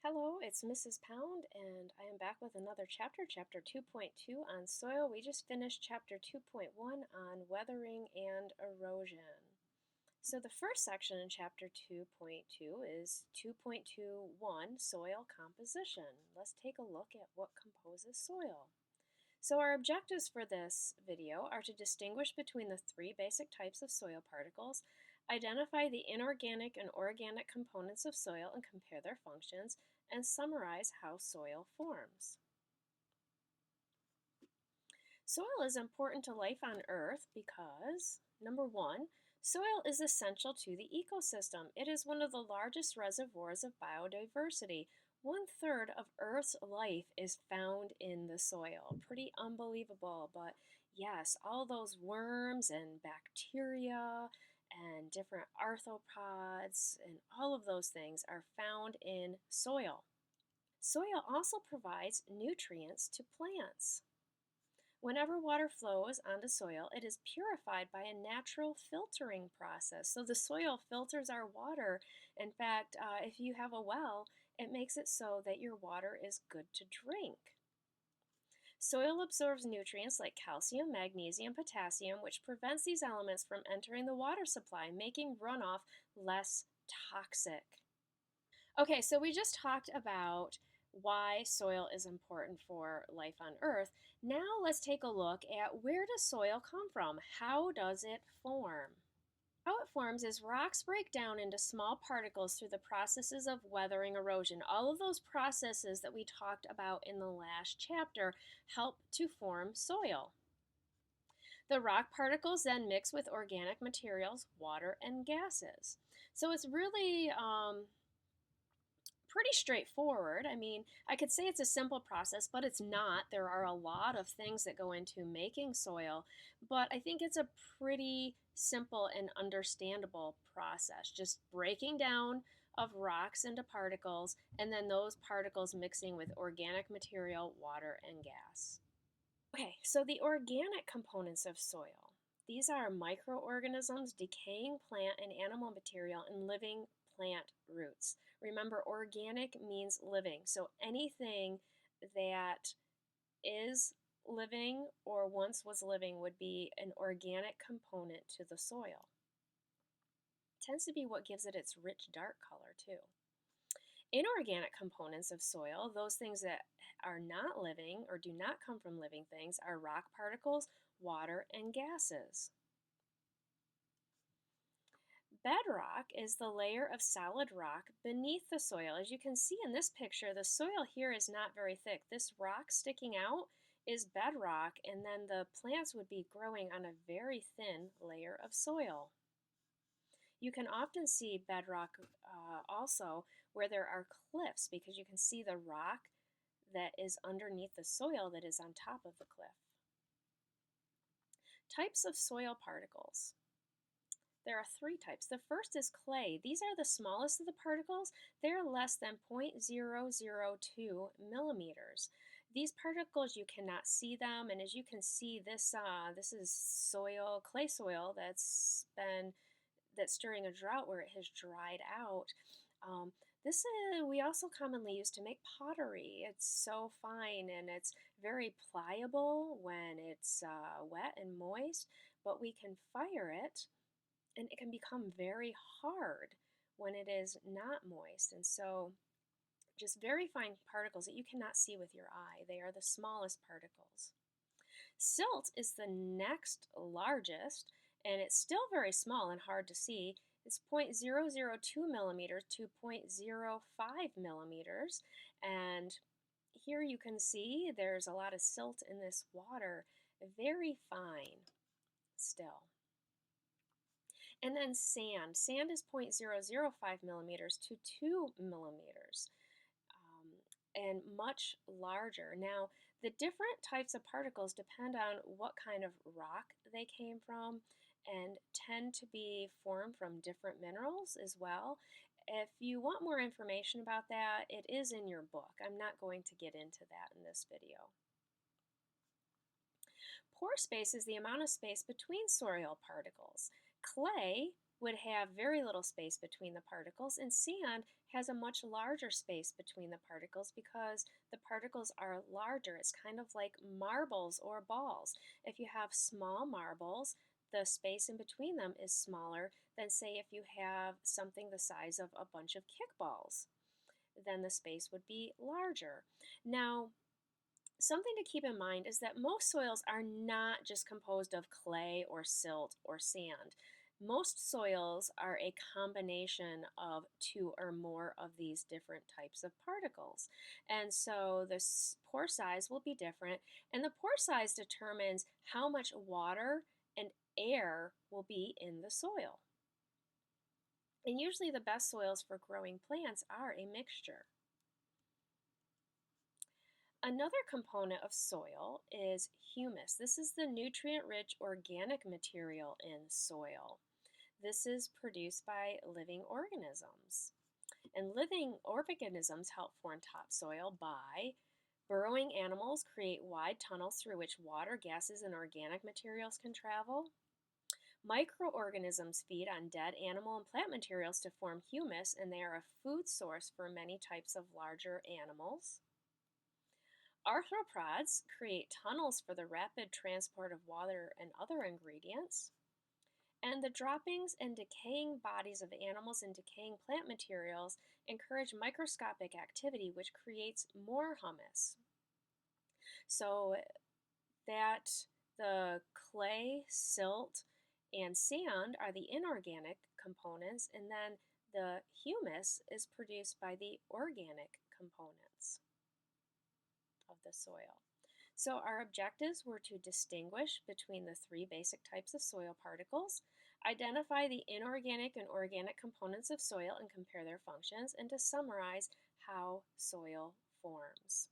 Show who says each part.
Speaker 1: Hello, it's Mrs. Pound, and I am back with another chapter, Chapter 2.2 on soil. We just finished Chapter 2.1 on weathering and erosion. So the first section in Chapter 2.2 is 2.21, soil composition. Let's take a look at what composes soil. So our objectives for this video are to distinguish between the three basic types of soil particles, identify the inorganic and organic components of soil and compare their functions, and summarize how soil forms. Soil is important to life on Earth because, number one, soil is essential to the ecosystem. It is one of the largest reservoirs of biodiversity. 1/3 of Earth's life is found in the soil. Pretty unbelievable, but yes, all those worms and bacteria and different arthropods and all of those things are found in soil. Soil also provides nutrients to plants. Whenever water flows onto soil, it is purified by a natural filtering process. So the soil filters our water. In fact, if you have a well, it makes it so that your water is good to drink. Soil absorbs nutrients like calcium, magnesium, potassium, which prevents these elements from entering the water supply, making runoff less toxic. Okay, so we just talked about why soil is important for life on Earth. Now let's take a look at where does soil come from? How does it form? How it forms is rocks break down into small particles through the processes of weathering erosion. All of those processes that we talked about in the last chapter help to form soil. The rock particles then mix with organic materials, water, and gases. So it's really pretty straightforward. I mean, I could say it's a simple process, but it's not. There are a lot of things that go into making soil, but I think it's a pretty simple and understandable process. Just breaking down of rocks into particles, and then those particles mixing with organic material, water, and gas. Okay, so the organic components of soil. These are microorganisms, decaying plant and animal material, and living plant roots. Remember, organic means living. So anything that is living or once was living would be an organic component to the soil. It tends to be what gives it its rich dark color too. Inorganic components of soil, those things that are not living or do not come from living things, are rock particles, water, and gases. Bedrock is the layer of solid rock beneath the soil. As you can see in this picture, the soil here is not very thick. This rock sticking out is bedrock, and then the plants would be growing on a very thin layer of soil. You can often see bedrock also where there are cliffs because you can see the rock that is underneath the soil that is on top of the cliff. Types of soil particles. There are three types. The first is clay. These are the smallest of the particles. They're less than 0.002 millimeters. These particles, you cannot see them, and as you can see, this is soil, clay soil that's during a drought where it has dried out. We also commonly use to make pottery. It's so fine and it's very pliable when it's wet and moist, but we can fire it and it can become very hard when it is not moist. And so just very fine particles that you cannot see with your eye. They are the smallest particles. Silt is the next largest, and it's still very small and hard to see. It's 0.002 millimeters to 0.05 millimeters. And here you can see there's a lot of silt in this water, very fine still. And then sand. Sand is 0.005 millimeters to 2 millimeters and much larger. Now, the different types of particles depend on what kind of rock they came from and tend to be formed from different minerals as well. If you want more information about that, it is in your book. I'm not going to get into that in this video. Pore space is the amount of space between soil particles. Clay would have very little space between the particles, and sand has a much larger space between the particles because the particles are larger. It's kind of like marbles or balls. If you have small marbles, the space in between them is smaller than, say, if you have something the size of a bunch of kickballs. Then the space would be larger. Now, something to keep in mind is that most soils are not just composed of clay or silt or sand. Most soils are a combination of two or more of these different types of particles. And so the pore size will be different, and the pore size determines how much water and air will be in the soil. And usually the best soils for growing plants are a mixture. Another component of soil is humus. This is the nutrient-rich organic material in soil. This is produced by living organisms. And living organisms help form topsoil by burrowing animals create wide tunnels through which water, gases, and organic materials can travel. Microorganisms feed on dead animal and plant materials to form humus, and they are a food source for many types of larger animals. Arthropods create tunnels for the rapid transport of water and other ingredients. And the droppings and decaying bodies of animals and decaying plant materials encourage microscopic activity, which creates more humus. So that the clay, silt, and sand are the inorganic components, and then the humus is produced by the organic components of the soil. So our objectives were to distinguish between the three basic types of soil particles, identify the inorganic and organic components of soil and compare their functions, and to summarize how soil forms.